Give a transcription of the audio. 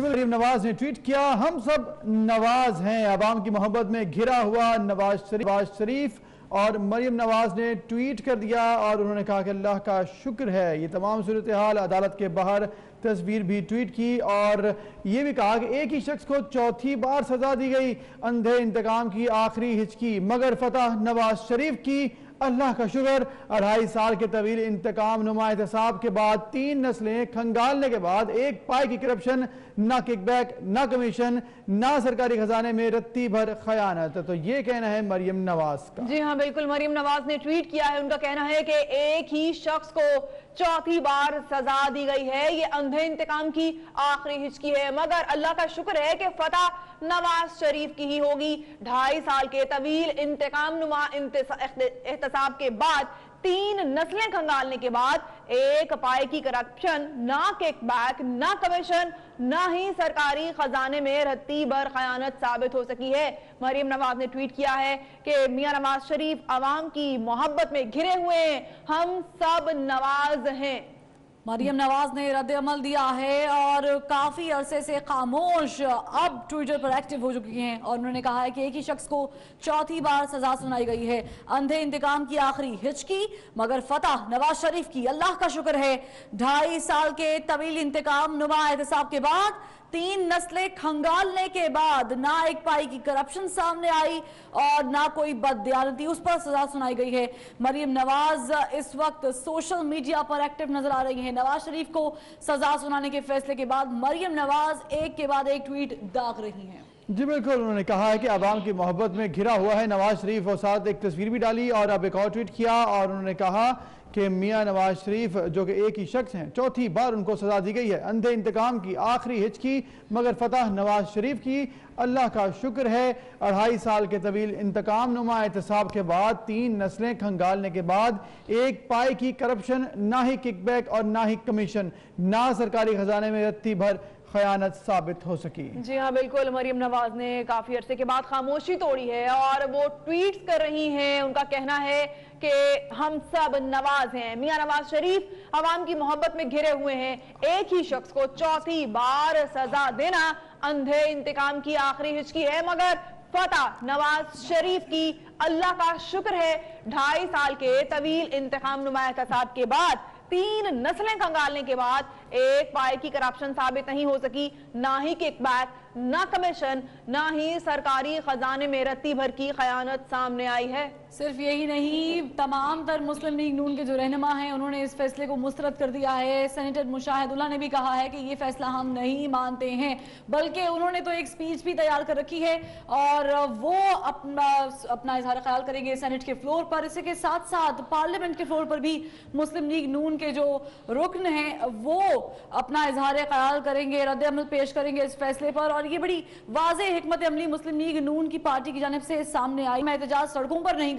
مریم نواز نے ٹویٹ کیا، ہم سب نواز ہیں، عوام کی محبت میں گھرا ہوا نواز شریف اور مریم نواز نے ٹویٹ کر دیا اور انہوں نے کہا کہ اللہ کا شکر ہے۔ یہ تمام صورتحال عدالت کے باہر تصویر بھی ٹویٹ کی اور یہ بھی کہا کہ ایک ہی شخص کو چوتھی بار سزا دی گئی، اندھے انتقام کی آخری ہچکی مگر فتح نواز شریف کی، اللہ کا شکر۔ 2.5 سال کے طویل انتقام نما احتساب کے بعد 3 نسلیں کھنگالنے کے بعد ایک پائے کی کرپشن، نہ کک بیک، نہ کمیشن، نہ سرکاری خزانے میں رتی بھر خیانت۔ تو یہ کہنا ہے مریم نواز کا۔ جی ہاں بالکل، مریم نواز نے ٹویٹ کیا ہے، ان کا کہنا ہے کہ ایک ہی شخص کو چوتھی بار سزا دی گئی ہے، یہ اندھے انتقام کی آخری ہچکی ہے مگر اللہ کا شکر ہے کہ فتح نواز شریف کی ہی ہوگی۔ 2.5 سال کے طویل انتقام نما احتساب کے بعد 3 نسلیں کھنگالنے کے بعد ایک پائے کی کرپشن، نہ کک بیک، نہ کمیشن، نہ ہی سرکاری خزانے میں رتی بھر خیانت ثابت ہو سکی ہے۔ مریم نواز نے ٹویٹ کیا ہے کہ میاں نواز شریف عوام کی محبت میں گھرے ہوئے ہیں، ہم سب نواز ہیں۔ مریم نواز نے رد عمل دیا ہے اور کافی عرصے سے خاموش اب ٹویٹر پر ایکٹیو ہو چکی ہیں اور انہوں نے کہا ہے کہ ایک ہی شخص کو چوتھی بار سزا سنائی گئی ہے، اندھے انتقام کی آخری ہچکی مگر فتح نواز شریف کی، اللہ کا شکر ہے۔ 2.5 سال کے طویل انتقام نما احتساب کے بعد 3 نسلیں کھنگالنے کے بعد نہ ایک پائی کی کرپشن سامنے آئی اور نہ کوئی بددیانتی، اس پر سزا سنائی گئی ہے۔ مریم نواز اس وقت سوشل میڈیا پر ایکٹیو نظر آ رہی ہیں۔ نواز شریف کو سزا سنانے کے فیصلے کے بعد مریم نواز ایک کے بعد ایک ٹویٹ داغ رہی ہیں۔ جی بالکل، انہوں نے کہا ہے کہ عوام کی محبت میں گھرا ہوا ہے نواز شریف، اور ساتھ ایک تصویر بھی ڈالی اور اب ایک اور ٹویٹ کیا اور انہوں نے کہا کہ میاں نواز شریف جو کہ ایک ہی شخص ہیں، چوتھی بار ان کو سزا دی گئی ہے، اندھے انتقام کی آخری ہچکی مگر فتح نواز شریف کی، اللہ کا شکر ہے۔ 2.5 سال کے طویل انتقام نما احتساب کے بعد 3 نسلیں کھنگالنے کے بعد ایک پائے کی کرپشن، نہ ہی کک بیک اور نہ ہی کمیشن، نہ سرکاری خزانے میں رتی بھر خیانت ثابت ہو سکی۔ جی ہاں بالکل، مریم نواز نے کافی عرصے کے بعد خاموشی توڑی ہے اور وہ ٹویٹس کر رہی ہیں۔ ان کا کہنا ہے کہ ہم سب نواز ہیں، میاں نواز شریف عوام کی محبت میں گھرے ہوئے ہیں، ایک ہی شخص کو چوتھی بار سزا دینا اندھے انتقام کی آخری ہچکی ہے مگر فتح نواز شریف کی، اللہ کا شکر ہے۔ 2.5 سال کے طویل انتقام نما احتساب کے بعد 3 نسلیں کنگالنے کے بعد ایک پائے کی کرپشن ثابت نہیں ہو سکی، نہ ہی کک بیک، نہ کمیشن، نہ ہی سرکاری خزانے میں رتی بھر کی خیانت سامنے آئی ہے۔ صرف یہی نہیں، تمام تر مسلم لیگ نون کے جو رہنما ہیں انہوں نے اس فیصلے کو مسترد کر دیا ہے۔ سینیٹر مشاہد اللہ نے بھی کہا ہے کہ یہ فیصلہ ہم نہیں مانتے ہیں، بلکہ انہوں نے تو ایک سپیچ بھی تیار کر رکھی ہے اور وہ اپنا اظہار خیال کریں گے سینٹ کے فلور پر۔ اسی کے ساتھ ساتھ پارلیمنٹ کے فلور پر بھی مسلم لیگ نون کے جو رکن ہیں وہ اپنا اظہار خیال کریں گے، رد عمل پیش کریں گے اس فیصلے پر، اور یہ بڑی واضح حکمت عملی مسلم لیگ نون کی پارٹی کی جانب سے سامنے آئی۔ احتجاج سڑکوں پر نہیں